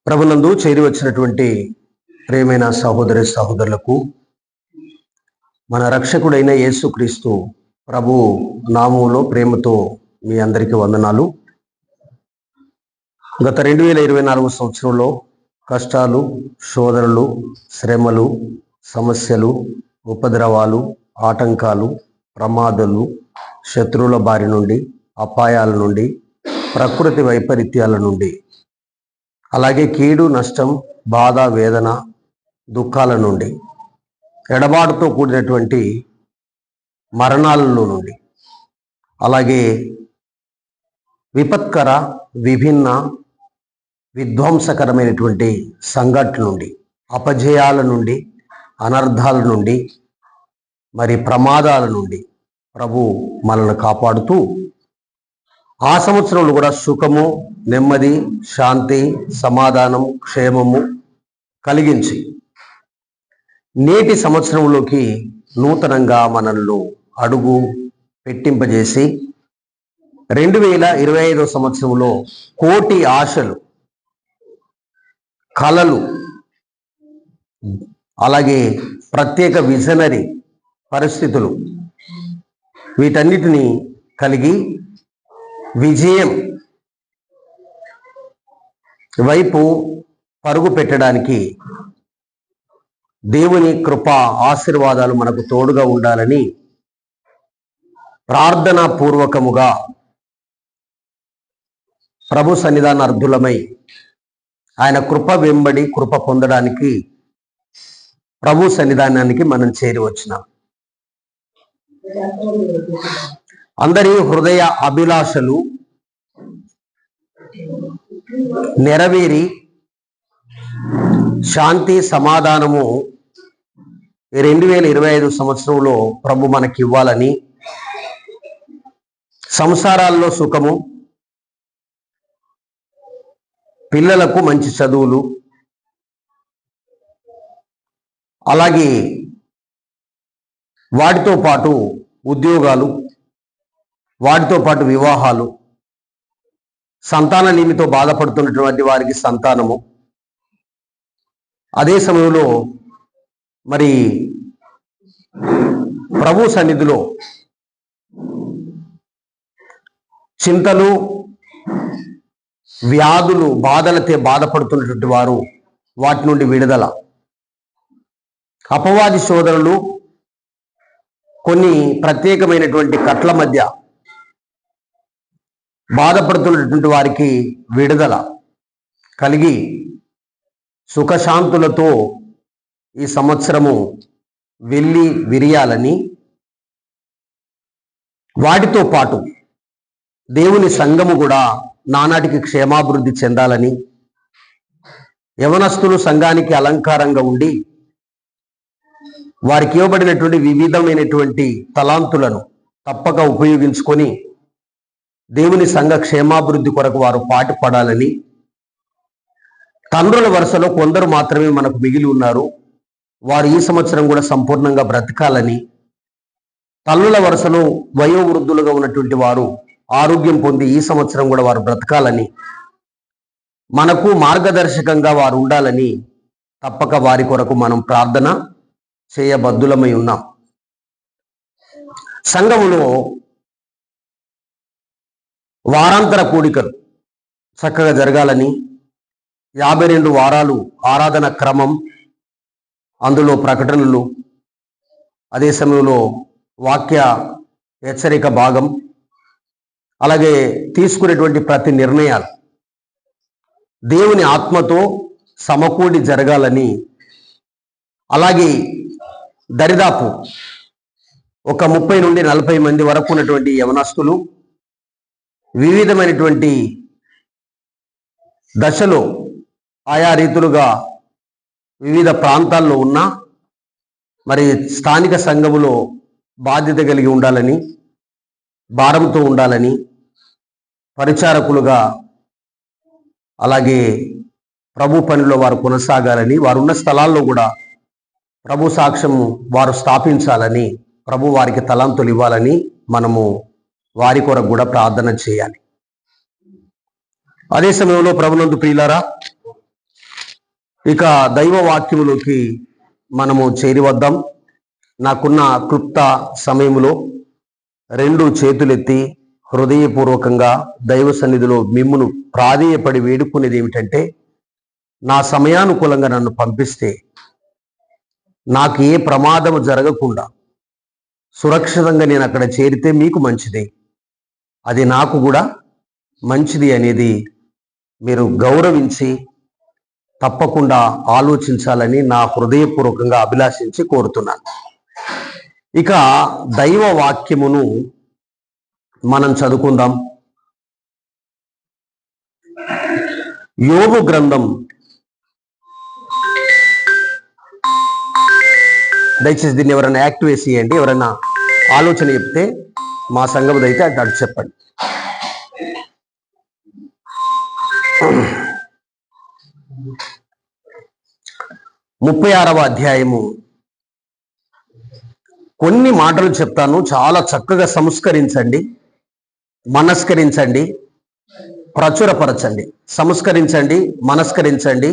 ప్రభునందు చేరి వచ్చినటువంటి ప్రియమైన సహోదరి సహోదరులకు మన రక్షకుడైన యేసుక్రీస్తు ప్రభు నామములో ప్రేమతో మీ అందరికీ వందనాలు. గత 2024 సంవత్సరంలో కష్టాలు, శోధనలు, శ్రమలు, సమస్యలు, ఉపద్రవాలు, ఆటంకాలు, ప్రమాదాలు, శత్రువుల బారి నుండి, అపాయాల నుండి, ప్రకృతి వైపరీత్యాల నుండి, అలాగే కీడు, నష్టం, బాధ, వేదన, దుఃఖాల నుండి, ఎడబాటుతో కూడినటువంటి మరణాలలో నుండి, అలాగే విపత్కర, విభిన్న, విధ్వంసకరమైనటువంటి సంఘటనల నుండి, అపజయాల నుండి, అనర్థాల నుండి, మరి ప్రమాదాల నుండి ప్రభు మనల్ని కాపాడుతూ ఆ సంవత్సరంలో కూడా సుఖము, నెమ్మది, శాంతి, సమాధానం, క్షేమము కలిగించి నేటి సంవత్సరంలోకి నూతనంగా మనల్ని అడుగు పెట్టింపజేసి 2025 సంవత్సరంలో కోటి ఆశలు, కలలు, అలాగే ప్రత్యేక విజనరీ పరిస్థితులు వీటన్నిటినీ కలిగి విజయం వైపు పరుగు పెట్టడానికి దేవుని కృప ఆశీర్వాదాలు మనకు తోడుగా ఉండాలని ప్రార్థనా పూర్వకముగా ప్రభు సన్నిధానార్థులమై ఆయన కృప వెంబడి కృప పొందడానికి ప్రభు సన్నిధానానికి మనం చేరి వచ్చినాం. అందరి హృదయ అభిలాషలు నెరవేరి శాంతి, సమాధానము 2025 సంవత్సరంలో ప్రభు మనకి ఇవ్వాలని, సంసారాల్లో సుఖము, పిల్లలకు మంచి చదువులు, అలాగే వాటితో పాటు ఉద్యోగాలు, వాటితో పాటు వివాహాలు, సంతాన నిమితో బాధపడుతున్నటువంటి వారికి సంతానము, అదే సమయంలో మరి ప్రభు సన్నిధిలో చింతలు, వ్యాధులు, బాధలతో బాధపడుతున్నటువంటి వారు వాటి నుండి విడుదల, అపవాది శోధనలు, కొన్ని ప్రత్యేకమైనటువంటి కట్ల మధ్య బాధపడుతున్నటువంటి వారికి విడుదల కలిగి సుఖశాంతులతో ఈ సంవత్సరము వెళ్ళి విరియాలని, వాటితో పాటు దేవుని సంఘము కూడా నానాటికి క్షేమాభివృద్ధి చెందాలని, యవనస్తులు సంఘానికి అలంకారంగా ఉండి వారికి ఇవ్వబడినటువంటి వివిధమైనటువంటి తలాంతులను తప్పక ఉపయోగించుకొని దేవుని సంఘ క్షేమాభివృద్ధి కొరకు వారు పాటుపడాలని, తండ్రుల వరుసలో కొందరు మాత్రమే మనకు మిగిలి ఉన్నారు, వారు ఈ సంవత్సరం కూడా సంపూర్ణంగా బ్రతకాలని, తల్లుల వరుసలో వయోవృద్ధులుగా ఉన్నటువంటి వారు ఆరోగ్యం పొంది ఈ సంవత్సరం కూడా వారు బ్రతకాలని, మనకు మార్గదర్శకంగా వారు ఉండాలని తప్పక వారి కొరకు మనం ప్రార్థన చేయబద్దులమై ఉన్నాం. సంఘములో వారాంతర కూడికలు చక్కగా జరగాలని, 52 వారాలు ఆరాధన క్రమం, అందులో ప్రకటనలు, అదే సమయంలో వాక్య హెచ్చరిక భాగం, అలాగే తీసుకునేటువంటి ప్రతి నిర్ణయాలు దేవుని ఆత్మతో సమకూడి జరగాలని, అలాగే దరిదాపు ఒక 30 నుండి 40 మంది వరకు ఉన్నటువంటి యవనస్తులు వివిధమైనటువంటి దశలో ఆయా రీతులుగా వివిధ ప్రాంతాల్లో ఉన్న మరి స్థానిక సంఘములో బాధ్యత కలిగి ఉండాలని, భారంతో ఉండాలని, పరిచారకులుగా అలాగే ప్రభు పనిలో వారు కొనసాగాలని, వారు ఉన్న స్థలాల్లో కూడా ప్రభు సాక్ష్యము వారు స్థాపించాలని, ప్రభు వారికి తలాంతులు ఇవ్వాలని మనము వారి కొరకు కూడా ప్రార్థన చేయాలి. అదే సమయంలో ప్రభునందు ప్రియులారా, ఇక దైవ వాక్యములోకి మనము చేరి వద్దాం. నాకున్న క్లుప్త సమయంలో 2 చేతులెత్తి హృదయపూర్వకంగా దైవ సన్నిధిలో మిమ్మును ప్రాధేయపడి వేడుకునేది ఏమిటంటే, నా సమయానుకూలంగా నన్ను పంపిస్తే నాకు ఏ ప్రమాదము జరగకుండా సురక్షితంగా నేను అక్కడ చేరితే మీకు మంచిది, అది నాకు కూడా మంచిది అనేది మీరు గౌరవించి తప్పకుండా ఆలోచించాలని నా హృదయపూర్వకంగా అభిలాషించి కోరుతున్నాను. ఇక దైవ వాక్యమును మనం చదువుకుందాం. యోబు గ్రంథం, దయచేసి దీన్ని ఎవరైనా యాక్టివ్ వేసి చేయండి. ఎవరైనా ఆలోచన చెప్తే మా సంఘం అయితే అటు చెప్పండి. 36వ అధ్యాయము. కొన్ని మాటలు చెప్తాను, చాలా చక్కగా సంస్కరించండి, మనస్కరించండి, ప్రచురపరచండి. సంస్కరించండి, మనస్కరించండి,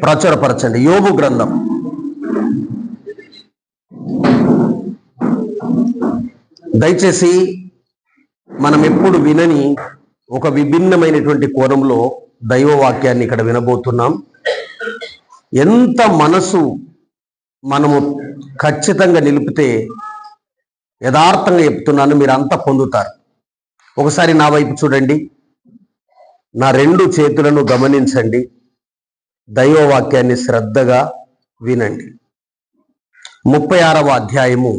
ప్రచురపరచండి. యోబు గ్రంథం దయచేసి మనం ఎప్పుడు వినని ఒక విభిన్నమైనటువంటి కోణంలో దైవ వాక్యాన్ని ఇక్కడ వినబోతున్నాం. ఎంత మనసు మనము ఖచ్చితంగా నిలిపితే, యథార్థంగా చెప్తున్నాను, మీరు అంతా పొందుతారు. ఒకసారి నా వైపు చూడండి, నా 2 చేతులను గమనించండి, దైవ వాక్యాన్ని శ్రద్ధగా వినండి. 36వ అధ్యాయము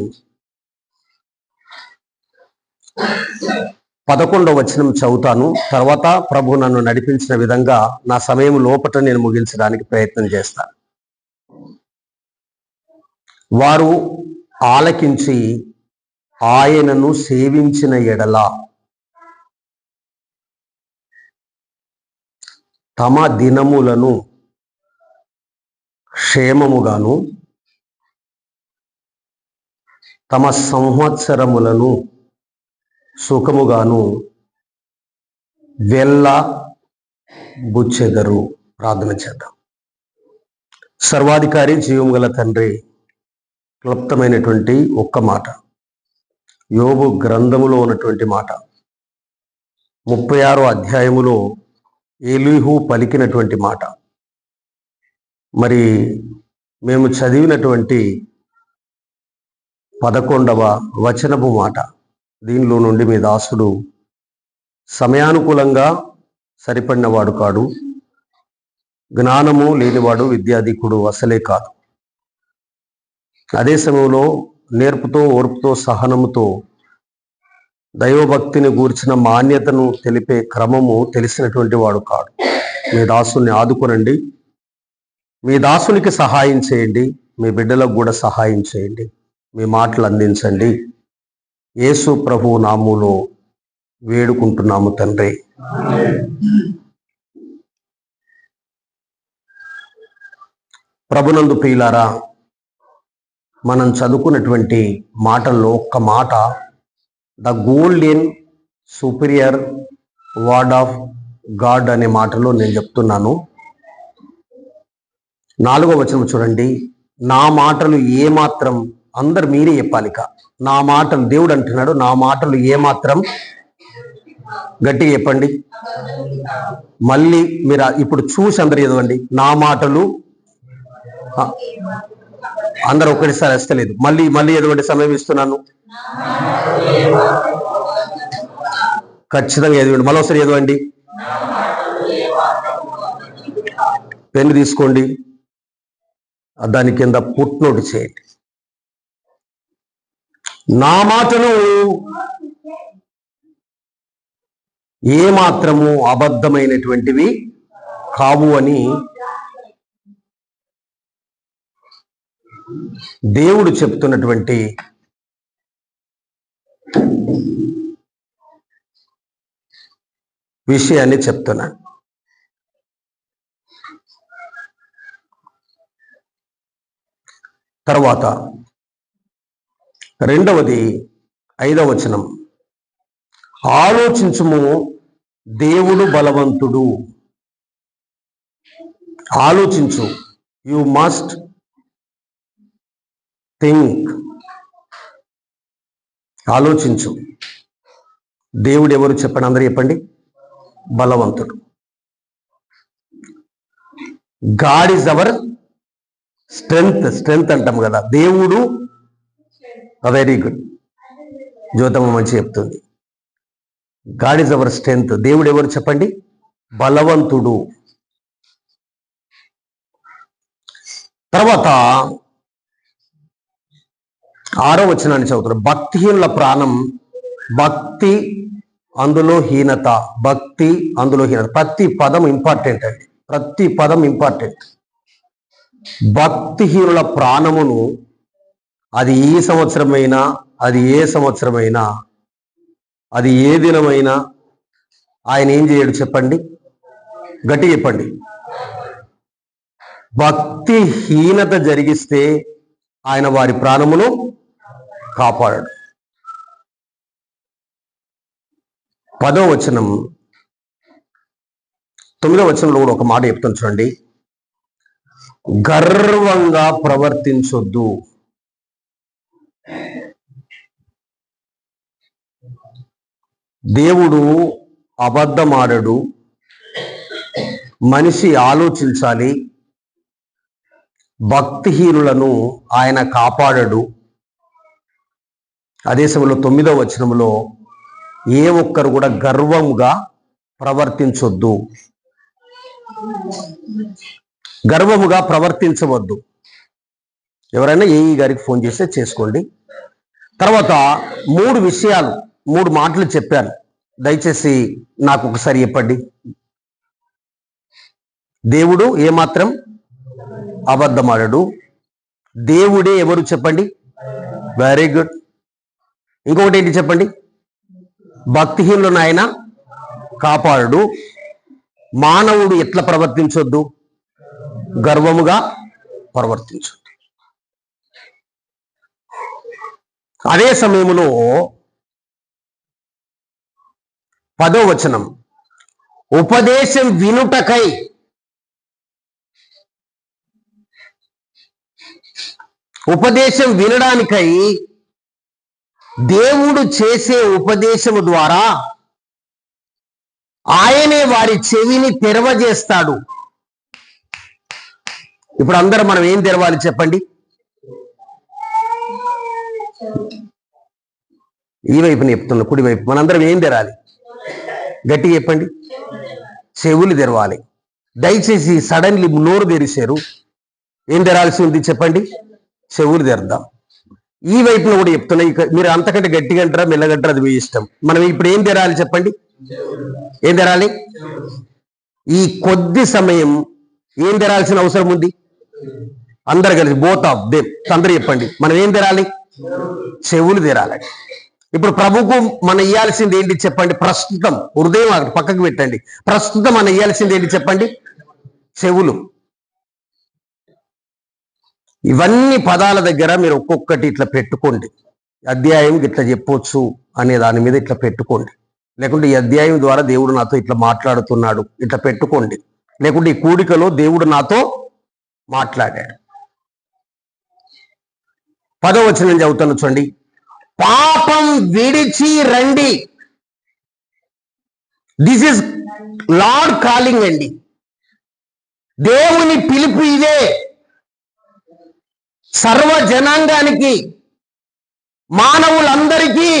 11వ వచనం చదువుతాను. తర్వాత ప్రభు నన్ను నడిపించిన విధంగా నా సమయం లోపట నేను ముగించడానికి ప్రయత్నం చేస్తాను. వారు ఆలకించి ఆయనను సేవించిన ఎడల తమ దినములను క్షేమముగాను తమ సంవత్సరములను సుఖముగాను వెళ్ళబుచ్చెదరు. ప్రార్థన చేద్దాం. సర్వాధికారి, జీవం గల తండ్రి, క్లుప్తమైనటువంటి ఒక్క మాట, యోబు గ్రంథములో ఉన్నటువంటి మాట, 36వ అధ్యాయములో ఎలీహు పలికినటువంటి మాట, మరి మేము చదివినటువంటి 11వ వచనపు మాట, దీనిలో నుండి మీ దాసుడు సమయానుకూలంగా సరిపడినవాడు కాడు, జ్ఞానము లేనివాడు, విద్యాధికుడు అసలే కాదు. అదే సమయంలో నేర్పుతో, ఓర్పుతో, సహనముతో దైవభక్తిని గూర్చిన మాన్యతను తెలిపే క్రమము తెలిసినటువంటి వాడు కాడు. మీ దాసుని ఆదుకొనండి, మీ దాసునికి సహాయం చేయండి, మీ బిడ్డలకు కూడా సహాయం చేయండి, మీ మాటలు అందించండి. యేసు ప్రభువు నామములో వేడుకుంటున్నాము తండ్రి. ప్రభునందు ప్రియులారా, మనం చదువుకున్నటువంటి మాటల్లో ఒక్క మాట, the golden superior word of God అనే మాటలో నేను చెప్తున్నాను. 4వ వచనం చూడండి, నా మాటలు ఏమాత్రం, అందరు మీరే చెప్పాలిక, నా మాటలు, దేవుడు అంటున్నాడు, నా మాటలు ఏమాత్రం, గట్టిగా చెప్పండి. మళ్ళీ మీరు ఇప్పుడు చూసి అందరు చదవండి, నా మాటలు, అందరు ఒక్కడిసారి వస్తలేదు, మళ్ళీ చదవండి, సమయం ఇస్తున్నాను, ఖచ్చితంగా చదవండి, మరోసారి చదవండి. పెన్ను తీసుకోండి, దాని కింద పుట్ నోట్ చేయండి. నా మాటలు ఏమాత్రము అబద్ధమైనటువంటివి కావు అని దేవుడు చెప్తున్నటువంటి విషయాన్ని చెప్తున్నాను. తర్వాత 2వది 5వ వచనం, ఆలోచించుము, దేవుడు బలవంతుడు. ఆలోచించు. You must think. ఆలోచించు. దేవుడు ఎవరు చెప్పండి, అందరూ చెప్పండి. బలవంతుడు. గాడ్ ఈజ్ అవర్ స్ట్రెంగ్త్ అంటాం కదా. దేవుడు వెరీ గుడ్, జ్యోతమ్మ మంచి చెప్తుంది. God is our strength. దేవుడు ఎవరు చెప్పండి? బలవంతుడు. తర్వాత 6వ వచనాన్ని చదువుతారు. భక్తిహీనుల ప్రాణం, భక్తి అందులో హీనత, భక్తి అందులో హీనత. ప్రతి పదం ఇంపార్టెంట్ అండి, ప్రతి పదం ఇంపార్టెంట్. భక్తిహీనుల ప్రాణమును, అది ఈ సంవత్సరమైనా, అది ఏ సంవత్సరమైనా, అది ఏ దినమైనా ఆయన ఏం చేయడు చెప్పండి, గట్టి చెప్పండి. భక్తిహీనత జరిగిస్తే ఆయన వారి ప్రాణమును కాపాడాడు. 10వ వచనం, 9వ వచనంలో కూడా ఒక మాట చెప్తాను చూడండి. గర్వంగా ప్రవర్తించొద్దు. దేవుడు అబద్ధమాడడు. మనిషి ఆలోచించాలి. భక్తిహీనులను ఆయన కాపాడడు. అదే సమయంలో 9వ వచనంలో ఏ ఒక్కరు కూడా గర్వంగా ప్రవర్తించొద్దు, గర్వముగా ప్రవర్తించవద్దు. ఎవరైనా ఏఈ గారికి ఫోన్ చేస్తే చేసుకోండి. తర్వాత 3 మాటలు చెప్పాను, దయచేసి నాకు ఒకసారి చెప్పండి. దేవుడు ఏమాత్రం అబద్ధమాడడు. దేవుడే ఎవరు చెప్పండి? Very good. ఇంకొకటి ఏంటి చెప్పండి? భక్తిహీనులను ఆయన కాపాడు. మానవుడు ఎట్లా ప్రవర్తించొద్దు? గర్వముగా ప్రవర్తించొద్దు. అదే సమయంలో 10వ వచనం, ఉపదేశం వినుటకై, ఉపదేశం వినడానికై దేవుడు చేసే ఉపదేశము ద్వారా ఆయనే వారి చెవిని తెరవజేస్తాడు. ఇప్పుడు అందరూ మనం ఏం తెరవాలి చెప్పండి? ఈ వైపుని చెప్తున్నా, కుడి వైపు. మనందరం ఏం తెరాలి? గట్టిగా చెప్పండి. చెవులు తెరవాలి. దయచేసి సడన్లీ నోరు తెరిచారు, ఏం తెరాల్సి ఉంది చెప్పండి? చెవులు తెరదాం. ఈ వైపున కూడా చెప్తున్నా, ఇక మీరు అంతకంటే గట్టిగా అంటారా మెల్లగంటారా అది మీ ఇష్టం. మనం ఇప్పుడు ఏం తెరాలి చెప్పండి? ఏం తెరాలి? ఈ కొద్ది సమయం ఏం తెరాల్సిన అవసరం ఉంది? అందరు కలిసి బోత్ ఆఫ్ దేమ్ అందరూ చెప్పండి. మనం ఏం తెరాలి? చెవులు తెరాలి. ఇప్పుడు ప్రభుకు మనం ఇయ్యాల్సింది ఏంటి చెప్పండి? ప్రస్తుతం హృదయం పక్కకు పెట్టండి. ప్రస్తుతం మనం ఇయ్యాల్సింది ఏంటి చెప్పండి? చెవులు. ఇవన్నీ పదాల దగ్గర మీరు ఒక్కొక్కటి ఇట్లా పెట్టుకోండి. అధ్యాయం ఇట్లా చెప్పొచ్చు అనే దాని మీద ఇట్లా పెట్టుకోండి. లేకుంటే ఈ అధ్యాయం ద్వారా దేవుడు నాతో ఇట్లా మాట్లాడుతున్నాడు ఇట్లా పెట్టుకోండి. లేకుంటే ఈ కూడికలో దేవుడు నాతో మాట్లాడాడు. 10వ వచనం చదువుతాను చూడండి. పాపం విడిచి రండి. దిస్ ఇస్ లార్డ్ కాలింగ్ అండి. దేవుని పిలుపు ఇదే. సర్వ జనాంగానికి, మానవులందరికీ,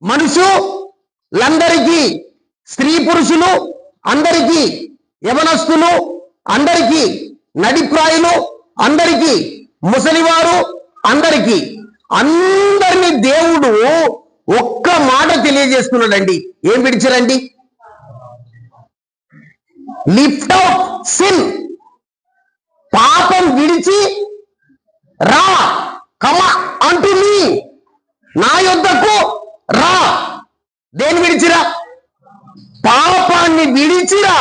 మనుషులందరికీ, స్త్రీ పురుషులు అందరికీ, యవనస్తులు అందరికీ, నడిప్రాయులు అందరికీ, ముసలివారు అందరికీ, అందరినీ దేవుడు ఒక్క మాట తెలియజేస్తున్నాడండి. ఏం విడిచారండి? Lift out sin. పాపం విడిచి రా, కమ అంటూ మీ నా యొద్దకు రా. దేని విడిచిరా? పాపాన్ని విడిచిరా.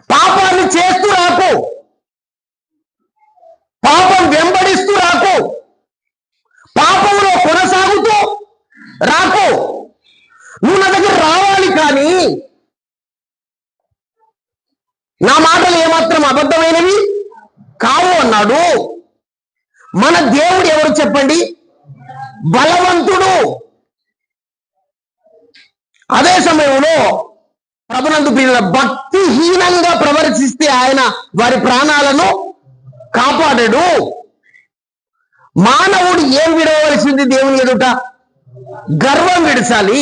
పాపాన్ని చేస్తూ రాకు, పాపం వెంబడిస్తూ రాకు, పాపంలో కొనసాగుతూ రాకు. నువ్వు నా దగ్గర రావాలి, కానీ నా మాటలు ఏమాత్రం అబద్ధమైనవి కావు అన్నాడు. మన దేవుడు ఎవరు చెప్పండి? బలవంతుడు. అదే సమయంలో ప్రభునందు ప్రియుల భక్తిహీనంగా ప్రవర్తిస్తే ఆయన వారి ప్రాణాలను కాపాడాడు. మానవుడు ఏం విడవలసింది? దేవుని ఎదుట గర్వం విడచాలి.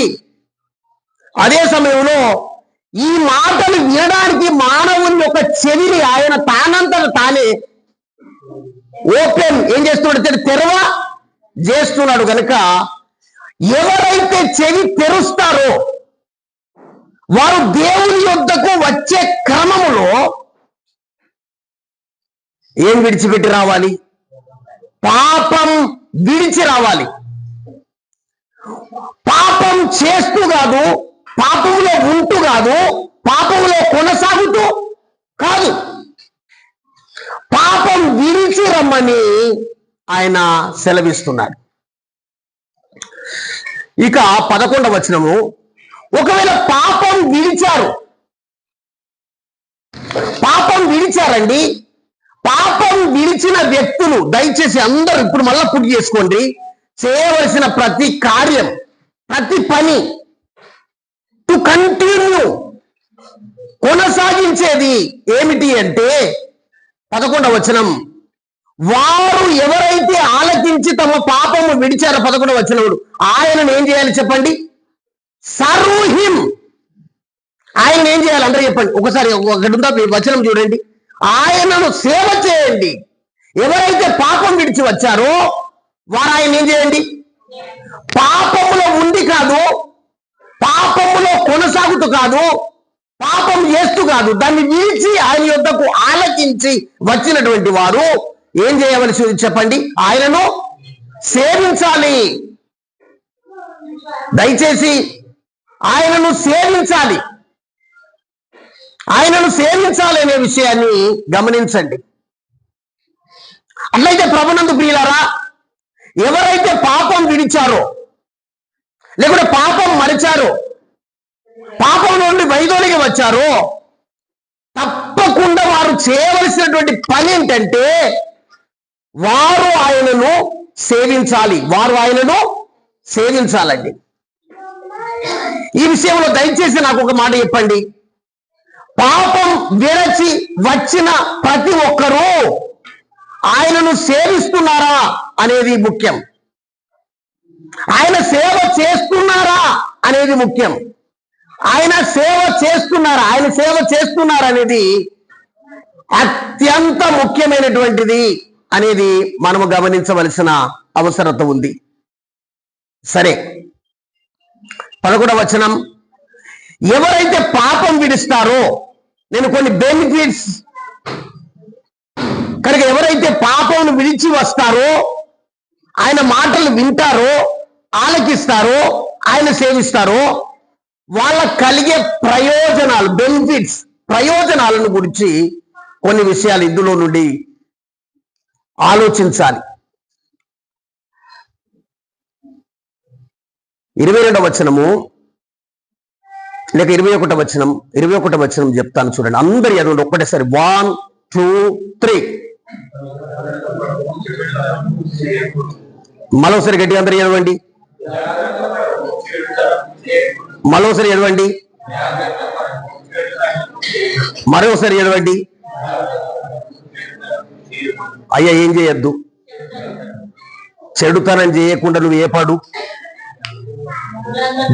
అదే సమయంలో ఈ మాటలు వినడానికి మానవుని యొక్క చెవిని ఆయన తానంతట తానే ఓపెన్ ఏం చేస్తున్నాడు? తెరవ చేస్తున్నాడు. కనుక ఎవరైతే చెవి తెరుస్తారో వారు దేవుని యొద్దకు వచ్చే క్రమములో ఏం విడిచిపెట్టి రావాలి? పాపం విడిచి రావాలి. పాపం చేస్తూ కాదు, పాపంలో ఉంటూ కాదు, పాపంలో కొనసాగుతూ కాదు, పాపం విడిచి రమ్మని ఆయన సెలవిస్తున్నాడు. ఇక 11వ వచనము, ఒకవేళ పాపం విడిచారండి, పాపం విడిచిన వ్యక్తులు దయచేసి అందరూ ఇప్పుడు మళ్ళా పూర్తి చేసుకోండి. చేయవలసిన ప్రతి కార్యం, ప్రతి పని టు కంటిన్యూ, కొనసాగించేది ఏమిటి అంటే 11వ వచనం, వారు ఎవరైతే ఆలకించి తమ పాపము విడిచారో 11వ వచనముడు ఆయనను ఏం చేయాలి చెప్పండి? Serve him. ఆయన ఏం చేయాలి అందరూ చెప్పండి ఒకసారి. ఒకటి వచనం చూడండి. ఆయనను సేవ చేయండి. ఎవరైతే పాపం విడిచి వచ్చారో వారు ఆయన ఏం చేయండి? పాపములో ఉండి కాదు, పాపములో కొనసాగుతూ కాదు, పాపం చేస్తూ కాదు, దాన్ని విడిచి ఆయన యొద్దకు ఆలకించి వచ్చినటువంటి వారు ఏం చేయవలసి చెప్పండి? ఆయనను సేవించాలి. దయచేసి ఆయనను సేవించాలి. ఆయనను సేవించాలి అనే విషయాన్ని గమనించండి. అట్లయితే ప్రభునందు ప్రియులారా, ఎవరైతే పాపం విడిచారో లేకుంటే పాపం మరిచారో, పాపం నుండి వైదొలిగి వచ్చారో, తప్పకుండా వారు చేయవలసినటువంటి పని ఏంటంటే వారు ఆయనను సేవించాలి. వారు ఆయనను సేవించాలండి. ఈ విషయంలో దయచేసి నాకు ఒక మాట చెప్పండి. పాపం విరచి వచ్చిన ప్రతి ఒక్కరూ ఆయనను సేవిస్తున్నారా అనేది ముఖ్యం. ఆయన సేవ చేస్తున్నారా అనేది ముఖ్యం. ఆయన సేవ చేస్తున్నారా అనేది అత్యంత ముఖ్యమైనటువంటిది అనేది మనము గమనించవలసిన అవసరత ఉంది. సరే, 11వ వచనం, ఎవరైతే పాపం విడిస్తారో, నేను కొన్ని బెనిఫిట్స్ కనుక ఎవరైతే పాపం విడిచి వస్తారో, ఆయన మాటలు వింటారో, ఆలకిస్తారో, ఆయన సేవిస్తారో, వాళ్ళకు కలిగే ప్రయోజనాలు, బెనిఫిట్స్, ప్రయోజనాలను గురించి కొన్ని విషయాలు ఇందులో నుండి ఆలోచించాలి. 22వ వచనము లేక 21వ వచనం, 21వ వచనం చెప్తాను చూడండి. అందరి చదవండి ఒక్కటేసారి. 1 2 3. మరోసారి గట్టిగా అందరు చదవండి. మరోసారి చదవండి. మరోసారి చదవండి. అయ్యా ఏం చేయొద్దు, చెడుతనం చేయకుండా నువ్వు ఏ పడు,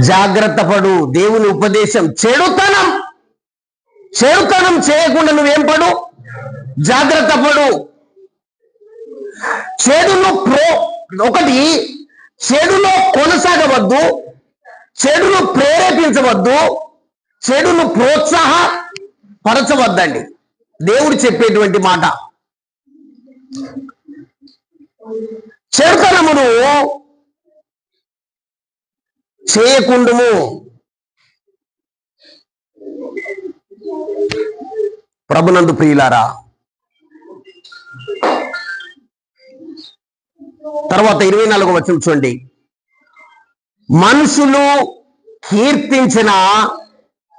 జాగ్రత్త పడు. దేవుని ఉపదేశం, చెడుతనం చేయకుండా నువ్వేం పడు, జాగ్రత్త పడు. ఒకటి చెడులో కొనసాగవద్దు, చెడును ప్రేరేపించవద్దు, చెడును ప్రోత్సాహపరచవద్దండి. దేవుడు చెప్పేటువంటి మాట. చెడుతనమును చేయకుండుము. ప్రభునందు ప్రియులారా, తర్వాత 24వ వచనం చూడండి. మనుషులు కీర్తించిన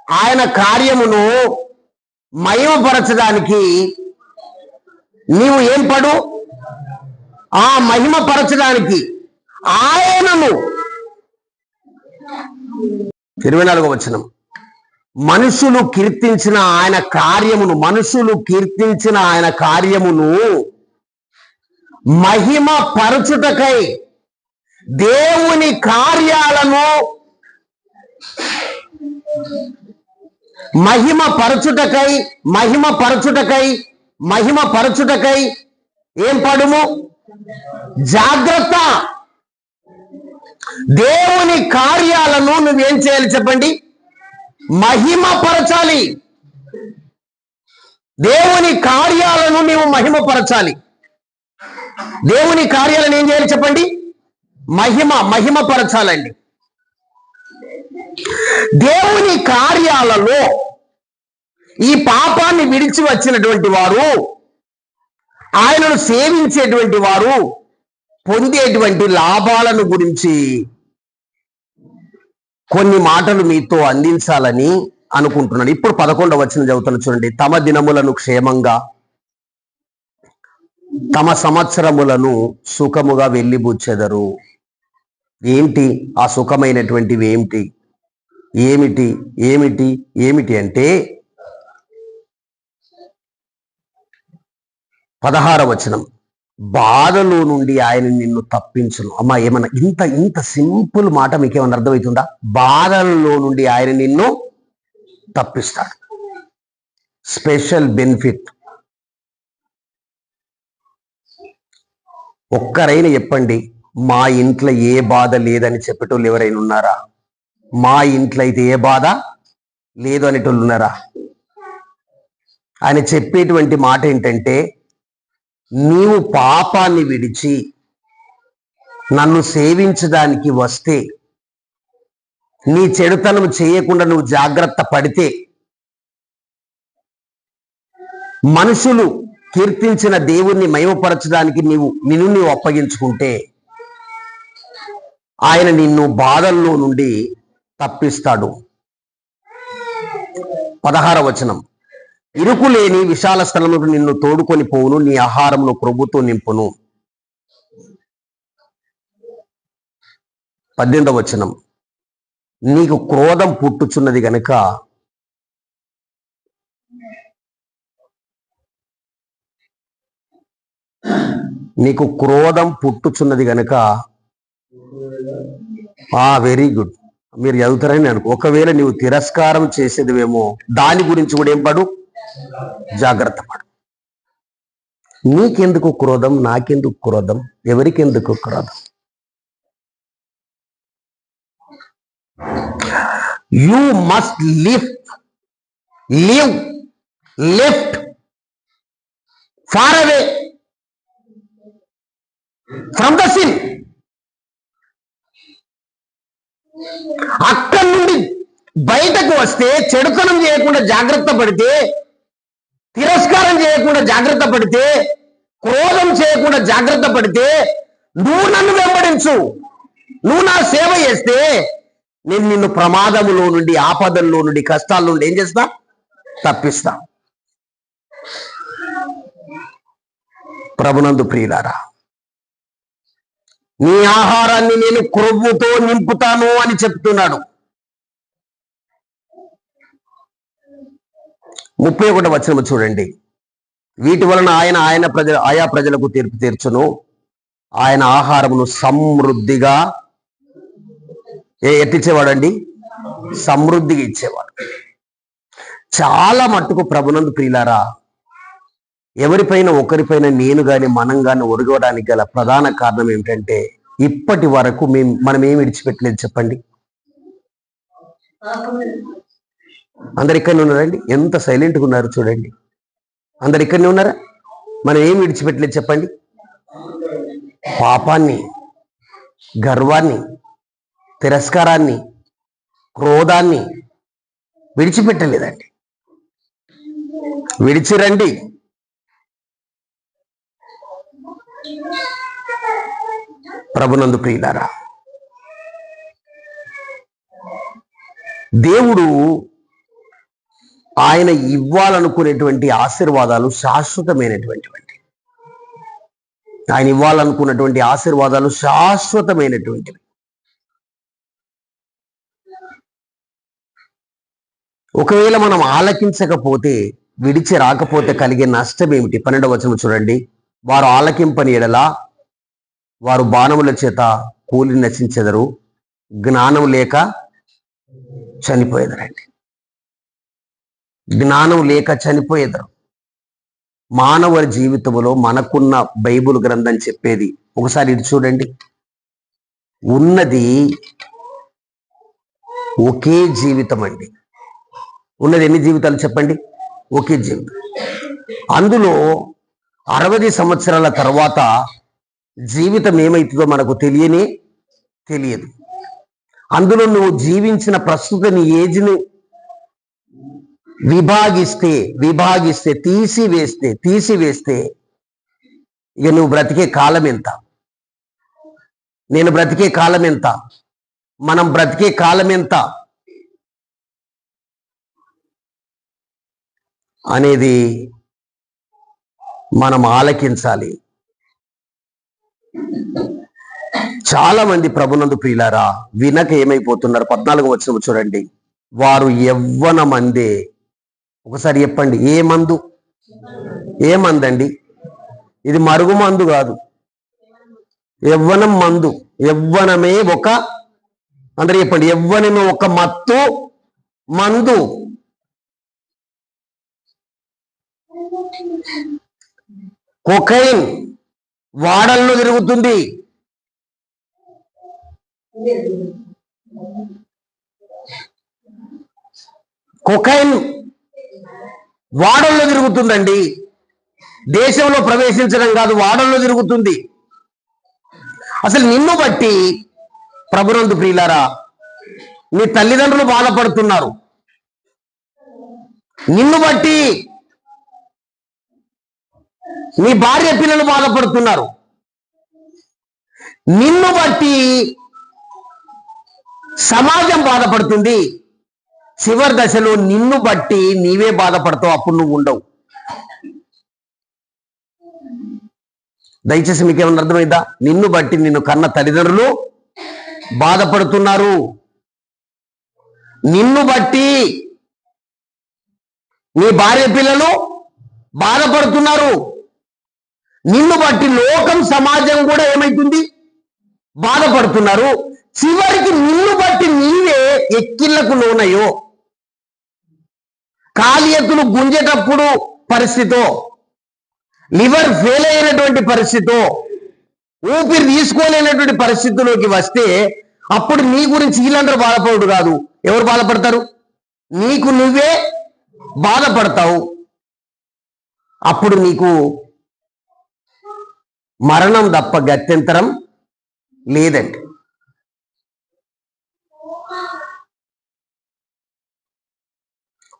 ఆయన కార్యమును మహిమపరచడానికి నీవు ఏం పడు? ఆ మహిమపరచడానికి ఆయనను 24వ వచనం, మనుషులు కీర్తించిన ఆయన కార్యమును మహిమ పరచుటకై దేవుని కార్యాలను మహిమ పరచుటకై ఏం పడుము? జాగ్రత్త. దేవుని కార్యాలను నువ్వేం చేయాలి చెప్పండి? మహిమపరచాలి. దేవుని కార్యాలను నీవు మహిమపరచాలి. దేవుని కార్యాలను ఏం చేయాలి చెప్పండి? మహిమపరచాలండి. దేవుని కార్యాలలో ఈ పాపాన్ని విడిచి వచ్చినటువంటి వారు, ఆయనను సేవించేటువంటి వారు పొందేటువంటి లాభాలను గురించి కొన్ని మాటలు మీతో అందించాలని అనుకుంటున్నాను. ఇప్పుడు 11వ వచనం చదువుతాను చూడండి. తమ దినములను క్షేమంగా, తమ సంవత్సరములను సుఖముగా వెళ్ళిబుచ్చెదరు. ఏంటి ఆ సుఖమైనటువంటివి? ఏమిటి అంటే 16వ వచనం, బాధలో నుండి ఆయన నిన్ను తప్పించును. అమ్మా, ఏమన్నా ఇంత సింపుల్ మాట మీకేమన్నా అర్థమవుతుందా? బాధల్లో నుండి ఆయన నిన్ను తప్పిస్తాడు. Special benefit. ఒక్కరైనా చెప్పండి, మా ఇంట్లో ఏ బాధ లేదని చెప్పేటోళ్ళు ఎవరైనా ఉన్నారా? మా ఇంట్లో అయితే ఏ బాధ లేదు అనేటోళ్ళు ఉన్నారా? ఆయన చెప్పేటువంటి మాట ఏంటంటే, నీవు పాపాన్ని విడిచి నన్ను సేవించడానికి వస్తే, నీ చెడుతనం చేయకుండా నువ్వు జాగ్రత్త పడితే, మనుషులు కీర్తించిన దేవుణ్ణి మహిమపరచడానికి నిన్ను అప్పగించుకుంటే ఆయన నిన్ను బాధల్లో నుండి తప్పిస్తాడు. 16వ వచనం, ఇరుకులేని విశాల స్థలములకు నిన్ను తోడుకొని పోవును, నీ ఆహారమును క్రొవ్వుతో నింపును. 18వ వచనం, నీకు క్రోధం పుట్టుచున్నది గనుక వెరీ గుడ్, మీరు చదువుతారని అనుకో. ఒకవేళ నీవు తిరస్కారం చేసేదివేమో దాని గురించి కూడా ఏం పడు? జాగ్రత్త పడు. నీకెందుకు క్రోధం? నాకెందుకు క్రోధం? ఎవరికెందుకు క్రోధం? You must lift far away from the sin. అక్కడి నుండి బయటకు వస్తే, చెడుతనం చేయకుండా జాగ్రత్త పడితే, తిరస్కారం చేయకుండా జాగ్రత్త పడితే, క్రోధం చేయకుండా జాగ్రత్త పడితే, నువ్వు నన్ను వెంబడించు, నువ్వు నా సేవ చేస్తే నేను నిన్ను ప్రమాదములో నుండి, ఆపదల్లో నుండి, కష్టాల నుండి ఏం చేస్తా? తప్పిస్తా. ప్రభునందు ప్రియులారా, నీ ఆహారాన్ని నేను క్రొవ్వుతో నింపుతాను అని చెప్తున్నాడు. 31వ వచనం చూడండి. వీటి వలన ఆయా ప్రజలకు తీర్పు తీర్చును, ఆయన ఆహారమును సమృద్ధిగా ఎట్టిచ్చేవాడండి? సమృద్ధిగా ఇచ్చేవాడు. చాలా మట్టుకు ప్రభునందు ప్రియులారా, ఎవరిపైన ఒకరిపైన నేను గాని మనం గాని ఒరగడానికి గల ప్రధాన కారణం ఏమిటంటే, ఇప్పటి వరకు మనం ఏమి విడిచిపెట్టలేదు చెప్పండి? అందరు ఇక్కడనే ఉన్నారండి? ఎంత సైలెంట్గా ఉన్నారు చూడండి. అందరు ఇక్కడనే ఉన్నారా? మనం ఏమి విడిచిపెట్టలేదు చెప్పండి? పాపాన్ని, గర్వాన్ని, తిరస్కారాన్ని, క్రోధాన్ని విడిచిపెట్టలేదండి. విడిచిరండి. ప్రభునందు ప్రియులారా, దేవుడు ఆయన ఇవ్వాలనుకునేటువంటి ఆశీర్వాదాలు శాశ్వతమైనటువంటివి. ఆయన ఇవ్వాలనుకున్నటువంటి ఆశీర్వాదాలు శాశ్వతమైనటువంటివి. ఒకవేళ మనం ఆలకించకపోతే, విడిచి రాకపోతే కలిగే నష్టం ఏమిటి? 12వ వచనం చూడండి. వారు ఆలకింపని ఎడల వారు బాణముల చేత కూలి నశించెదరు, జ్ఞానం లేక చనిపోయేదరండి. జ్ఞానం లేక చనిపోయేదరు. మానవ జీవితంలో మనకున్న బైబిల్ గ్రంథం చెప్పేది ఒకసారి ఇది చూడండి. ఉన్నది ఒకే జీవితం అండి. ఉన్నది ఎన్ని జీవితాలు చెప్పండి? ఒకే జీవితం. అందులో 60 సంవత్సరాల తర్వాత జీవితం ఏమవుతుందో మనకు తెలియదు. అందులో నువ్వు జీవించిన ప్రస్తుత నీ ఏజ్ని విభాగిస్తే తీసివేస్తే ఇక నువ్వు బ్రతికే కాలం ఎంత, నేను బ్రతికే కాలం ఎంత, మనం బ్రతికే కాలం ఎంత అనేది మనం ఆలకించాలి. చాలా మంది ప్రభునందు ప్రియులారా వినక ఏమైపోతున్నారు? 14వ వచనం చూడండి. వారు యవ్వన మందే. ఒకసారి చెప్పండి, ఏ మందండి? ఇది మరుగు మందు కాదు, యవ్వనం మందు. యవ్వనమే అందరూ చెప్పండి, యవ్వనమే ఒక మత్తు మందు. కొకైన్ వాడల్లో తిరుగుతుంది. కొకైన్ వాడల్లో తిరుగుతుందండి. దేశంలో ప్రవేశించడం కాదు, వాడల్లో తిరుగుతుంది. అసలు నిన్ను బట్టి ప్రభునందు ప్రియులారా నీ తల్లిదండ్రులు బాధపడుతున్నారు. నిన్ను బట్టి నీ భార్య పిల్లలు బాధపడుతున్నారు. నిన్ను బట్టి సమాజం బాధపడుతుంది. చివరి దశలో నిన్ను బట్టి నీవే బాధపడతావు. అప్పుడు నువ్వు ఉండవు. దయచేసి మీకేమన్నా అర్థమైందా? నిన్ను బట్టి నిన్ను కన్న తల్లిదండ్రులు బాధపడుతున్నారు. నిన్ను బట్టి నీ భార్య పిల్లలు బాధపడుతున్నారు. నిన్ను బట్టి లోకం సమాజం కూడా ఏమైతుంది? బాధపడుతున్నారు. చివరికి నిన్ను బట్టి నీవే ఎక్కిళ్లకు లోనయ్యో, కాలి ఎత్తులు గుంజేటప్పుడు పరిస్థితో, లివర్ ఫెయిల్ అయినటువంటి పరిస్థితో, ఊపిరి తీసుకోలేనటువంటి పరిస్థితిలోకి వస్తే అప్పుడు నీ గురించి వీళ్ళందరూ బాధపడు కాదు. ఎవరు బాధపడతారు? నీకు నువ్వే బాధపడతావు. అప్పుడు నీకు మరణం తప్ప గత్యంతరం లేదండి.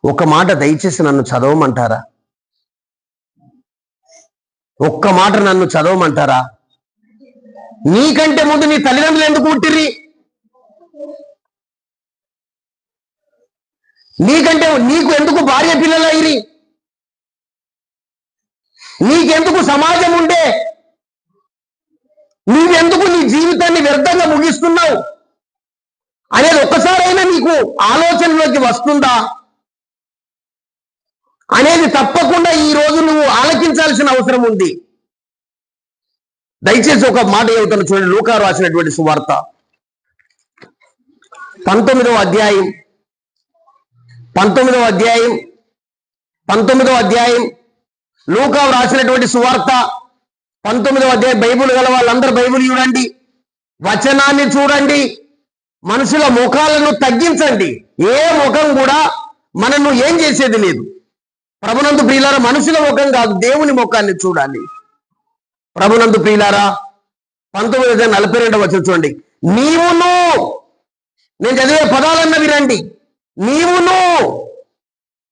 ఒక మాట దయచేసి నన్ను చదవమంటారా? ఒక్క మాట నన్ను చదవమంటారా? నీకంటే ముందు నీ తల్లిదండ్రులు ఎందుకు పుట్టిర్రి? నీకు ఎందుకు భార్య పిల్లలు అయ్యి? నీకెందుకు సమాజం ఉండే? నీవెందుకు నీ జీవితాన్ని వ్యర్థంగా ముగిస్తున్నావు అనేది ఒక్కసారైనా నీకు ఆలోచనలోకి వస్తుందా అనేది తప్పకుండా ఈ రోజు నువ్వు ఆలకించాల్సిన అవసరం ఉంది. దయచేసి ఒక మాట చెబుతాను చూడండి. లూకా రాసినటువంటి సువార్త 19వ అధ్యాయం లూకా రాసినటువంటి సువార్త 19వ అధ్యాయం. బైబిల్ గల వాళ్ళందరూ బైబిల్ చూడండి, వచనాన్ని చూడండి, మనుషుల ముఖాలను తగ్గించండి. ఏ ముఖం కూడా మనను ఏం చేసేది లేదు. ప్రభునందు ప్రియులారా మనుషుల ముఖం కాదు, దేవుని ముఖాన్ని చూడాలి. ప్రభునందు ప్రియులారా 19:42 వచనం చూడండి. నీవును, నేను చదివే పదాలన్న వినండి, నీవును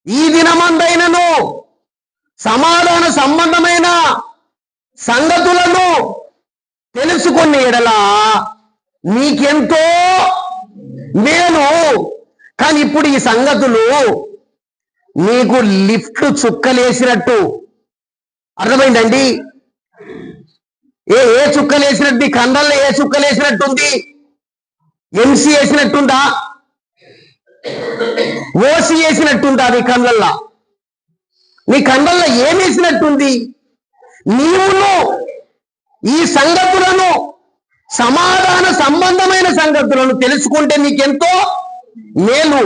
ఈ దినమందైనను సమాధాన సంబంధమైన సంగతులను తెలుసుకునే ఎడల నీకెంతో మేలు. కానీ ఇప్పుడు ఈ సంగతులు నీకు లిఫ్ట్ చుక్కలేసినట్టు. అర్థమైందండి? ఏ చుక్కలేసినట్టు? నీ కండల్లో ఏ చుక్కలేసినట్టుంది? ఎంసీ వేసినట్టుందా? ఓసి వేసినట్టుందా? నీ కళ్ళల్లో ఏమేసినట్టుంది? నీవును ఈ సంగతులను, సమాధాన సంబంధమైన సంగతులను తెలుసుకుంటే నీకెంతో మేలు.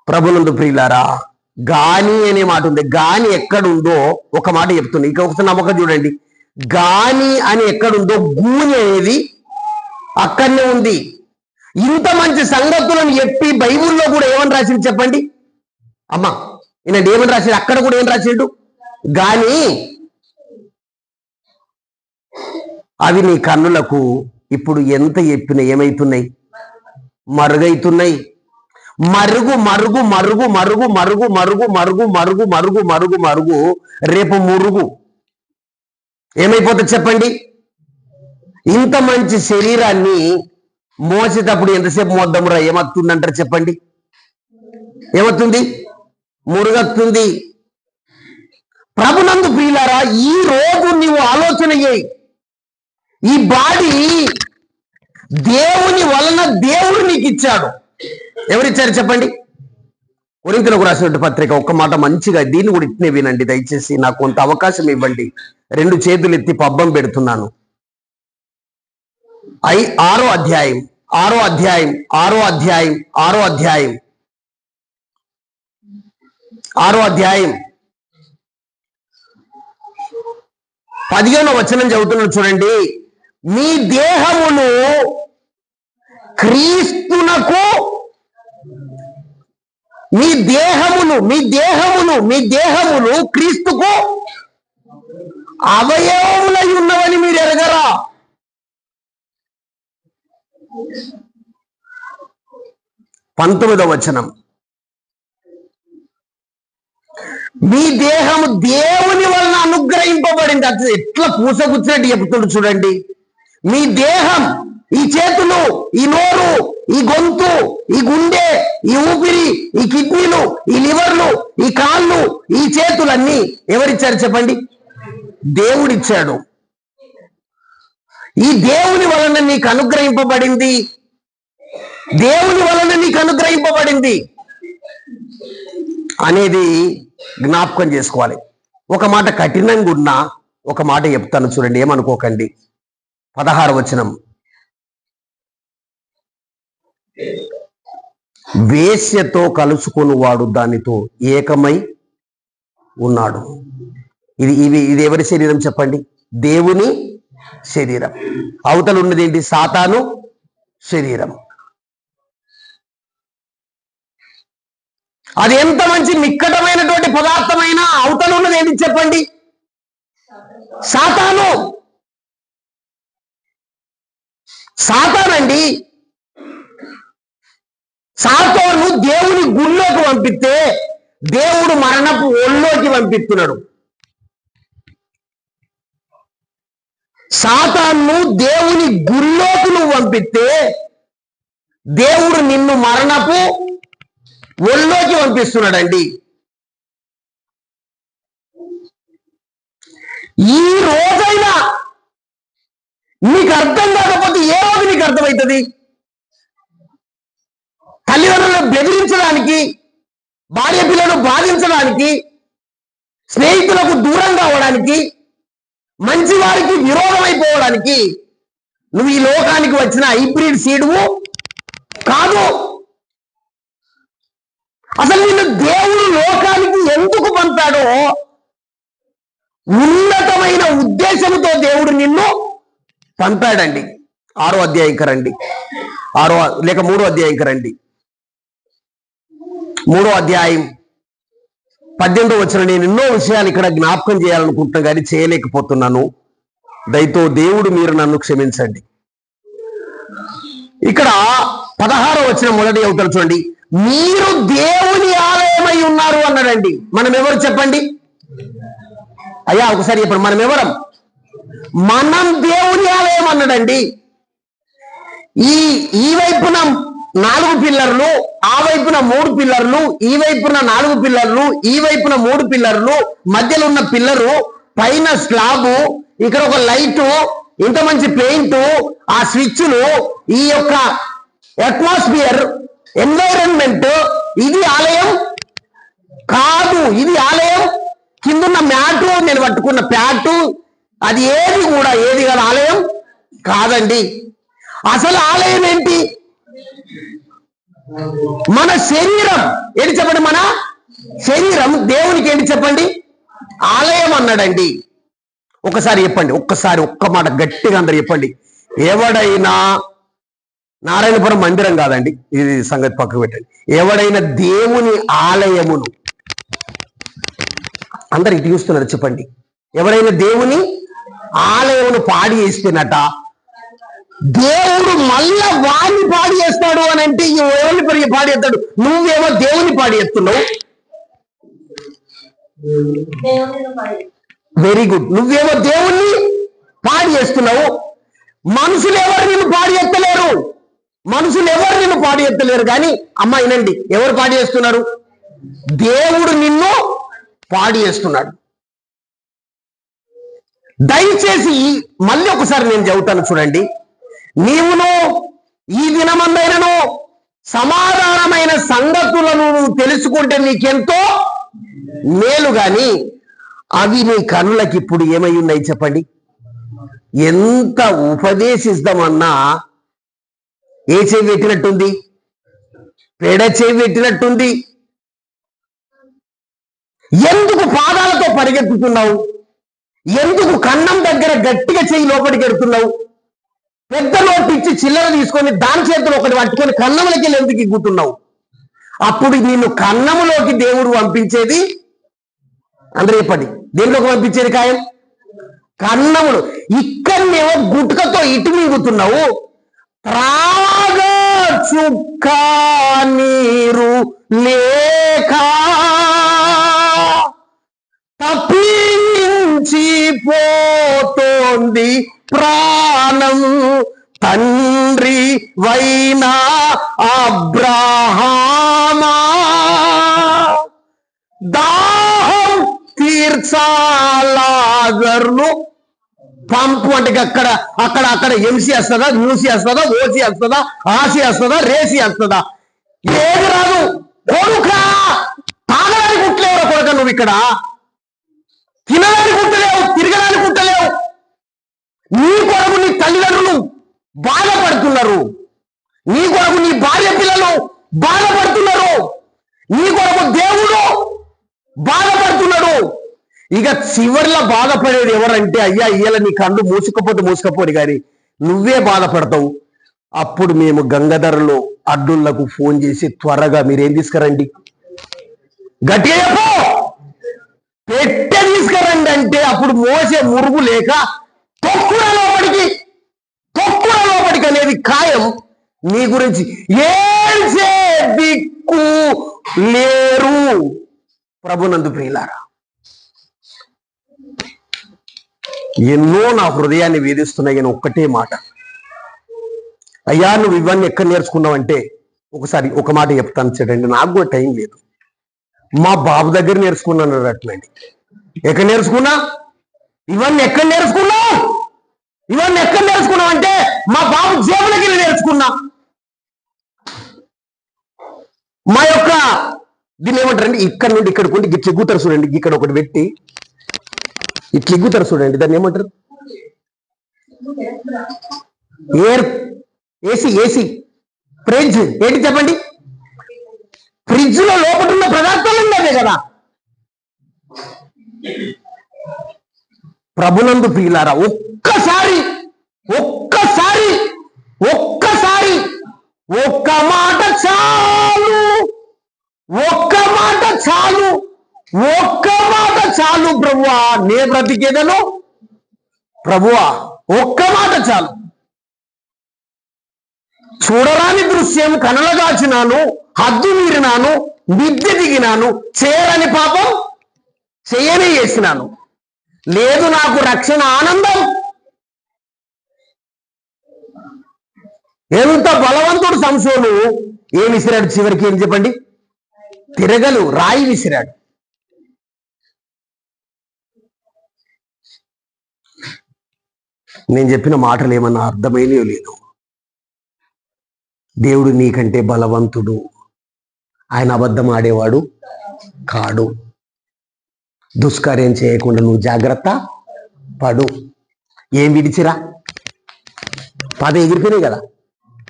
ప్రభునందు ప్రియులారా, గాని అనే మాట ఉంది. గాని ఎక్కడుందో ఒక మాట చెప్తుంది. ఇంకొకసారి నమ్మకం చూడండి. గాని అని ఎక్కడుందో గూని అనేది అక్కడనే ఉంది. ఇంత మంచి సంగతులను చెప్పి బైబిల్లో కూడా ఏమని రాసింది చెప్పండి అమ్మా? ఈయన ఏమని రాసిండు? అక్కడ కూడా ఏం రాసిండు? గాని అవి నీ కన్నులకు ఇప్పుడు ఎంత చెప్పినా ఏమైతున్నాయి? మరుగైతున్నాయి. మరుగు మరుగు మరుగు మరుగు మరుగు మరుగు మరుగు మరుగు మరుగు మరుగు మరుగు రేపు మురుగు ఏమైపోతుంది చెప్పండి? ఇంత మంచి శరీరాన్ని మోసేటప్పుడు ఎంతసేపు మోద్దామురా? ఏమవుతుందంటారు చెప్పండి? ఏమవుతుంది? మురుగత్తుంది. ప్రభునందు ప్రియులారా, ఈ రోజు నీవు ఆలోచన చేయి. ఈ బాడీ దేవుని వలన దేవుడు నీకు ఇచ్చాడు. ఎవరిచ్చారు చెప్పండి? కొరింథీయులకు రాసిన పత్రిక ఒక్క మాట మంచిగా, దీన్ని కూడా ఇట్నే వినండి దయచేసి. నాకు కొంత అవకాశం ఇవ్వండి. 2 చేతులు ఎత్తి పబ్బం పెడుతున్నాను. 6వ అధ్యాయం 15వ వచనం చదువుతున్నాడు చూడండి. మీ దేహమును క్రీస్తునకు, మీ దేహములు క్రీస్తుకు అవయవములై ఉన్నవని మీరు ఎరగరా? 19వ వచనం, మీ దేహము దేవుని వలన అనుగ్రహింపబడింది. అది ఎట్లా పూసగుచ్చినట్టు చెప్తుండు చూడండి. మీ దేహం, ఈ చేతులు, ఈ నోరు, ఈ గొంతు, ఈ గుండె, ఈ ఊపిరి, ఈ కిడ్నీలు, ఈ లివర్లు, ఈ కాళ్ళు, ఈ చేతులన్నీ ఎవరిచ్చారు చెప్పండి? దేవుడిచ్చాడు. ఈ దేవుని వలన నీకు అనుగ్రహింపబడింది. అనేది జ్ఞాపకం చేసుకోవాలి. ఒక మాట కఠినంగా ఉన్నా ఒక మాట చెప్తాను చూడండి, ఏమనుకోకండి. 16వ వచనం, వేశ్యతో కలుసుకుని వాడు దానితో ఏకమై ఉన్నాడు. ఇది ఎవరి శరీరం చెప్పండి? దేవుని శరీరం. అవతల ఉన్నది ఏంటి? సాతాను శరీరం. అది ఎంత మంచి నిక్కటమైనటువంటి పదార్థమైనా అవతల ఉన్నది ఏంటి చెప్పండి? సాతానండి. సాతాను దేవుని గుళ్ళోకి పంపిస్తే దేవుడు మరణపు ఒళ్ళోకి పంపిస్తున్నాడు. సాతాను దేవుని గుళ్ళోకి నువ్వు పంపిస్తే దేవుడు నిన్ను మరణపు ఒళ్ళోకి పంపిస్తున్నాడండి. ఈ రోజైనా నీకు అర్థం కాకపోతే ఏ రోజు నీకు అర్థమవుతుంది? తల్లిదండ్రులను బెదిరించడానికి, భార్య పిల్లలను బాధించడానికి, స్నేహితులకు దూరం కావడానికి, మంచి వారికి విరోధం అయిపోవడానికి నువ్వు ఈ లోకానికి వచ్చిన హైబ్రిడ్ సీడువు కాదు. అసలు నిన్ను దేవుడు లోకానికి ఎందుకు పంపాడో ఉన్నతమైన ఉద్దేశంతో దేవుడు నిన్ను పంపాడండి. 6వ అధ్యాయంకి రండి. 3వ అధ్యాయంకి రండి. 3వ అధ్యాయం 18వ వచనం. నేను ఎన్నో విషయాలు ఇక్కడ జ్ఞాపకం చేయాలనుకుంటున్నా కానీ చేయలేకపోతున్నాను. దయతో దేవుడు మీరు నన్ను క్షమించండి. ఇక్కడ 16వ వచనం మొదటి అవతల చూడండి. మీరు దేవుని ఆలయమై ఉన్నారు అన్నాడండి. మనం ఎవరు చెప్పండి అయ్యా? ఒకసారి చెప్పండి, మనం ఎవరం? మనం దేవుని ఆలయం అన్నాడండి. ఈ ఈ వైపున 4 పిల్లర్లు, ఆ వైపున 3 పిల్లర్లు, ఈ వైపున 4 పిల్లర్లు, ఈ వైపున 3 పిల్లర్లు, మధ్యలో ఉన్న పిల్లరు, పైన స్లాబు, ఇక్కడ ఒక లైటు, ఇంత మంచి పెయింట్, ఆ స్విచ్లు, ఈ యొక్క అట్మాస్ఫియర్, ఎన్వైరన్మెంట్, ఇది ఆలయం కాదు. ఇది ఆలయం కిందున్న మ్యాటు, నేను పట్టుకున్న ప్యాటు, అది ఏది కూడా ఏది కాదు, ఆలయం కాదండి. అసలు ఆలయం ఏంటి? మన శరీరం. ఏంటి చెప్పండి? మన శరీరం దేవునికి ఏంటి చెప్పండి? ఆలయం అన్నాడండి. ఒకసారి చెప్పండి, ఒక్క మాట గట్టిగా అందరు చెప్పండి. ఎవడైనా, నారాయణపురం మందిరం కాదండి, ఇది సంగతి పక్కకు పెట్టండి, ఎవడైనా దేవుని ఆలయమును, అందరు ఇటు చూస్తున్నారు, చెప్పండి, ఎవరైనా దేవుని ఆలయమును పాడి చేస్తేనట దేవుడు మళ్ళా వాడిని పాడి చేస్తాడు అని అంటే ఎవరిని పాడి చేస్తాడు? నువ్వేమో దేవుని పాడి చేస్తున్నావు. Very good. నువ్వేమో దేవుణ్ణి పాడి చేస్తున్నావు. మనుషులు ఎవరు నిన్ను పాడి ఎత్తలేరు, కానీ అమ్మ వినండి, ఎవరు పాడి చేస్తున్నారు? దేవుడు నిన్ను పాడి చేస్తున్నాడు. దయచేసి మళ్ళీ ఒకసారి నేను చెబుతాను, చూడండి. నీవును ఈ దినమందైనను సమాధానమైన సంగతులను నువ్వు తెలుసుకుంటే నీకెంతో మేలు, గాని అవి నీ కనులకి ఇప్పుడు ఏమై ఉన్నాయి చెప్పండి? ఎంత ఉపదేశిస్తామన్నా ఏ చెవి పెట్టినట్టుంది? పెడ చెవి పెట్టినట్టుంది. ఎందుకు పాదాలతో పరిగెత్తుతున్నావు? ఎందుకు కన్నం దగ్గర గట్టిగా చెయ్యి లోపలికి ఎడుతున్నావు? పెద్ద నోటు ఇచ్చి చిల్లర తీసుకొని దాని చేతులు ఒకటి పట్టుకొని కన్నములకి ఎందుకు ఇగ్గుతున్నావు? అప్పుడు నిన్ను కన్నములోకి దేవుడు పంపించేది, అందరూ చెప్పండి, దేనిలోకి పంపించేది? ఖాయం. కన్నములు. ఇక్కడనేమో గుట్కతో ఇటు మింగుతున్నావు. త్రాగా చుక్క నీరు లేక తప్పించిపోతోంది ప్రాణం. తండ్రి వైనా అబ్రహామా దాహం తీర్చాలాగర్ను పంపు. అంటే అక్కడ ఎంసీ వస్తుందా, న్యూసీ వస్తుందా, ఓసీ వస్తుందా, ఆసి వస్తుందా, రేసి వస్తుందా? ఏది రాదు. కొడుకా, తాగడానికి కుట్టలేవు కొడుక, నువ్వు ఇక్కడ తినడానికి కుట్టలేవు, తిరగడానికి కుట్టలేవు. నీ కొరకు నీ తల్లిదండ్రులు బాధపడుతున్నారు, నీ కొరకు నీ భార్య పిల్లలు బాధపడుతున్నారు, నీ కొరకు దేవుడు బాధపడుతున్నాడు. ఇక చివరిలో బాధపడేది ఎవరంటే, అయ్యా ఇయ్యాల నీ కళ్ళు మూసుకపోతే కానీ నువ్వే బాధపడతావు. అప్పుడు మేము గంగాధరలో అడ్డులకు ఫోన్ చేసి త్వరగా మీరేం తీసుకురండి, గట్టిగా చెప్పు, పెట్టే తీసుకురండి అంటే అప్పుడు మోసే మురుగు లేక తొక్కుల లోపలికి అనేది ఖాయం. నీ గురించి ఏడ్చే దిక్కు లేరు. ప్రభునందు ప్రియులారా, ఎన్నో నా హృదయాన్ని వేధిస్తున్నాయి. కానీ ఒక్కటే మాట, అయ్యా నువ్వు ఇవన్నీ ఎక్కడ నేర్చుకున్నావంటే, ఒకసారి ఒక మాట చెప్తాను చూడండి. నాకు కూడా టైం లేదు. మా బాబు దగ్గర నేర్చుకున్నాను అట్లండి. ఎక్కడ నేర్చుకున్నా? ఇవన్నీ ఎక్కడ నేర్చుకున్నావు అంటే మా బాబు జేబులకి నేర్చుకున్నా. మా యొక్క దీన్ని ఏమంటారండి, ఇక్కడ నుండి ఇక్కడికి ఉండి ఇట్లా ఎగ్గుతారు చూడండి, ఇక్కడ ఒకటి పెట్టి ఇట్లా ఎగ్గుతారు చూడండి, దాన్ని ఏమంటారు? AC fridge. ఏంటి చెప్పండి? ఫ్రిడ్జ్ లో లోపల ఉన్న పదార్థాలు ఉండేదే కదా. ప్రభునందు ప్రియులారా, ఒక్కసారి ఒక్క మాట చాలు ప్రభువా, నే బ్రతికేదను ప్రభువా, ఒక్క మాట చాలు. చూడరాని దృశ్యం కనలగాచినాను, హద్దు మీరినాను, మిద్దె దిగినాను, చేయని పాపం చేయనే చేసినాను, లేదు నాకు రక్షణ ఆనందం. ఎంత బలవంతుడు సంసోను. ఏం విసిరాడు చివరికి? ఏం చెప్పండి? తిరగలు, రాయి విసిరాడు. నేను చెప్పిన మాటలు ఏమన్నా అర్థమైనయో లేదు. దేవుడు నీకంటే బలవంతుడు. ఆయన అబద్ధం ఆడేవాడు కాడు. దుష్కార్యం చేయకుండా నువ్వు జాగ్రత్త పడు. ఏం విడిచిరా? పద ఎగిరిపోయినాయి కదా.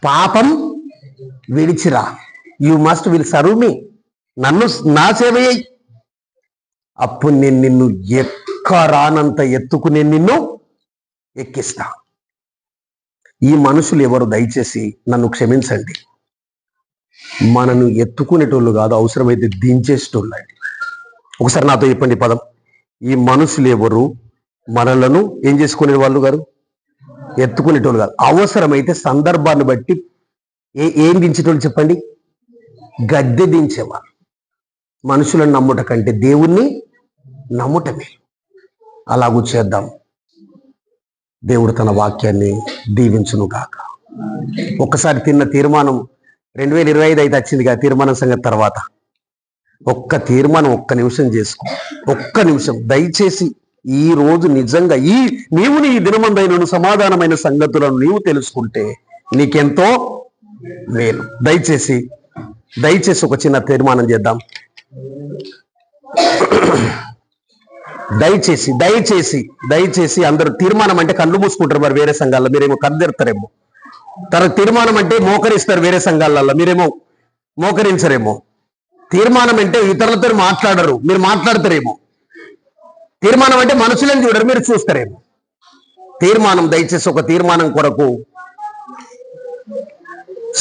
పాపం విడిచిరా. యు మస్ట్ విల్ సర్వ్ మీ. నన్ను నా సేవ చేయి. అప్పుడు నేను నిన్ను ఎక్కరానంత ఎత్తుకు నేను నిన్ను ఎక్కిస్తా. ఈ మనుషులు ఎవరు? దయచేసి నన్ను క్షమించండి. మనను ఎత్తుకునేటోళ్ళు కాదు, అవసరమైతే దించేసేటోళ్ళు అండి. ఒకసారి నాతో చెప్పండి పదం. ఈ మనుషులు ఎవరు? మనలను ఏం చేసుకునే వాళ్ళు గారు? ఎత్తుకునేటోళ్ళు కాదు. అవసరమైతే సందర్భాన్ని బట్టి ఏం దించేటోళ్ళు చెప్పండి? గద్దె దించేవాళ్ళు. మనుషులను నమ్ముట కంటే దేవుణ్ణి నమ్ముటమే. అలాగూ చేద్దాం. దేవుడు తన వాక్యాన్ని దీవించును గాక. ఒక్కసారి తిన్న తీర్మానం 2025 అయితే వచ్చిందిగా తీర్మానం సంగతి. తర్వాత ఒక్క తీర్మానం ఒక్క నిమిషం చేసుకో. ఒక్క నిమిషం దయచేసి. ఈ రోజు నిజంగా నీవు నీ దినమందైన సమాధానమైన సంగతులను నీవు తెలుసుకుంటే నీకెంతో మేలు. దయచేసి ఒక చిన్న తీర్మానం చేద్దాం. దయచేసి అందరూ తీర్మానం అంటే కళ్ళు మూసుకుంటారు. మరి వేరే సంఘాల్లో మీరేమో కద్దెడతారేమో. తీర్మానం అంటే మోకరిస్తారు. వేరే సంఘాలలో మీరేమో మోకరించరేమో. తీర్మానం అంటే ఇతరులతో మాట్లాడరు, మీరు మాట్లాడతారేమో. తీర్మానం అంటే మనుషులను చూడరు, మీరు చూస్తారేమో. తీర్మానం దయచేసి ఒక తీర్మానం కొరకు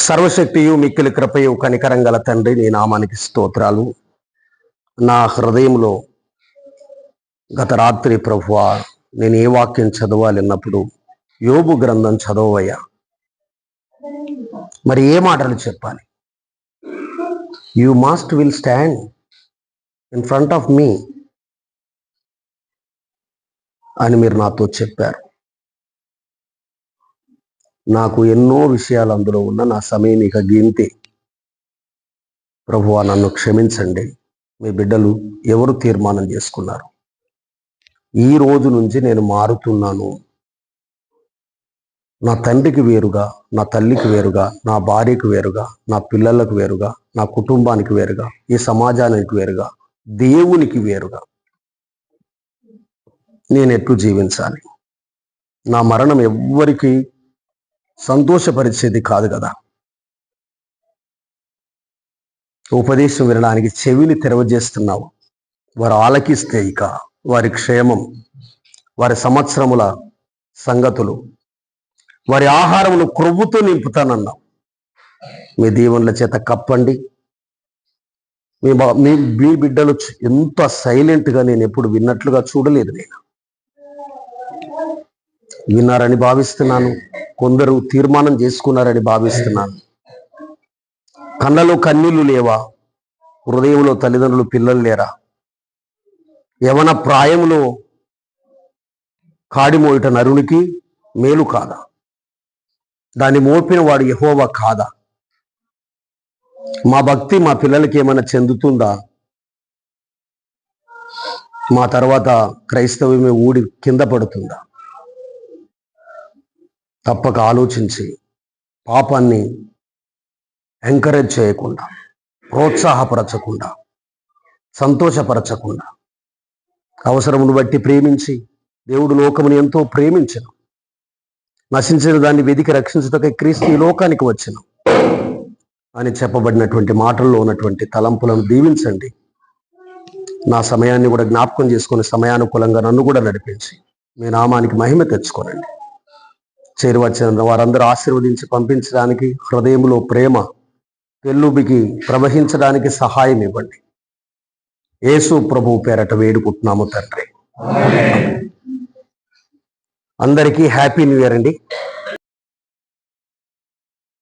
సర్వశక్తియు మిక్కిలి కృపయు కనికరం గల తండ్రి, నీ నామానికి స్తోత్రాలు. నా హృదయంలో గత రాత్రి ప్రభువా నేను ఏ వాక్యం చదవాలన్నప్పుడు యోబు గ్రంథం చదవయ్యా. మరి ఏ మాటలు చెప్పాలి? You must will stand in front of me అని మీరు నాతో చెప్పారు. నాకు ఎన్నో విషయాలు అందులో ఉన్న నా సమయం ఇక గింతే. ప్రభువా నన్ను క్షమించండి. మీ బిడ్డలు ఎవరు తీర్మానం చేసుకున్నారు? ఈ రోజు నుంచి నేను మారుతున్నాను. నా తండ్రికి వేరుగా, నా తల్లికి వేరుగా, నా భార్యకు వేరుగా, నా పిల్లలకు వేరుగా, నా కుటుంబానికి వేరుగా, ఈ సమాజానికి వేరుగా, దేవునికి వేరుగా నేను ఎట్లు జీవించాలి? నా మరణం ఎవ్వరికి సంతోషపరిచేది కాదు కదా. ఉపదేశం వినడానికి చెవిని తెరవజేస్తున్నావు. వారు ఆలకిస్తే ఇక వారి క్షేమం, వారి సంవత్సరముల సంగతులు, వారి ఆహారమును క్రొవ్వుతో నింపుతానన్నావు. మీ దీవెనల చేత కప్పండి. మీ బిడ్డలు ఎంత సైలెంట్గా నేను ఎప్పుడు విన్నట్లుగా చూడలేదు. నేను విన్నారని భావిస్తున్నాను. కొందరు తీర్మానం చేసుకున్నారని భావిస్తున్నాను. కళ్ళలో కన్నీళ్లు లేవా? హృదయంలో తల్లిదండ్రులు పిల్లలు లేరా? యవన ప్రాయంలో కాడి మోయట నరునికి మేలు కాదా? దాన్ని మోపిన వాడు యెహోవా కాదా? మా భక్తి మా పిల్లలకి ఏమైనా చెందుతుందా? మా తర్వాత క్రైస్తవమే ఊడి కింద పడుతుందా? తప్పక ఆలోచించి పాపాన్ని ఎంకరేజ్ చేయకుండా, ప్రోత్సాహపరచకుండా, సంతోషపరచకుండా, అవసరమును బట్టి ప్రేమించి, దేవుడు లోకమును ఎంతో ప్రేమించను, నశించిన దాన్ని వెదికి రక్షించుటకై క్రీస్తు ఈ లోకానికి వచ్చెను అని చెప్పబడినటువంటి మాటల్లో ఉన్నటువంటి తలంపులను దీవించండి. నా సమయాన్ని కూడా జ్ఞాపకం చేసుకొని సమయానుకూలంగా నన్ను కూడా నడిపించి మీ నామానికి మహిమ తెచ్చుకోనండి. చేరువచ్చిన వారందరూ ఆశీర్వదించి పంపించడానికి, హృదయంలో ప్రేమ పెళ్ళుబికి ప్రవహించడానికి సహాయం ఇవ్వండి. యేసు ప్రభువు పేరట వేడుకుంటున్నాము తండ్రి. అందరికీ హ్యాపీ న్యూ ఇయర్ అండి.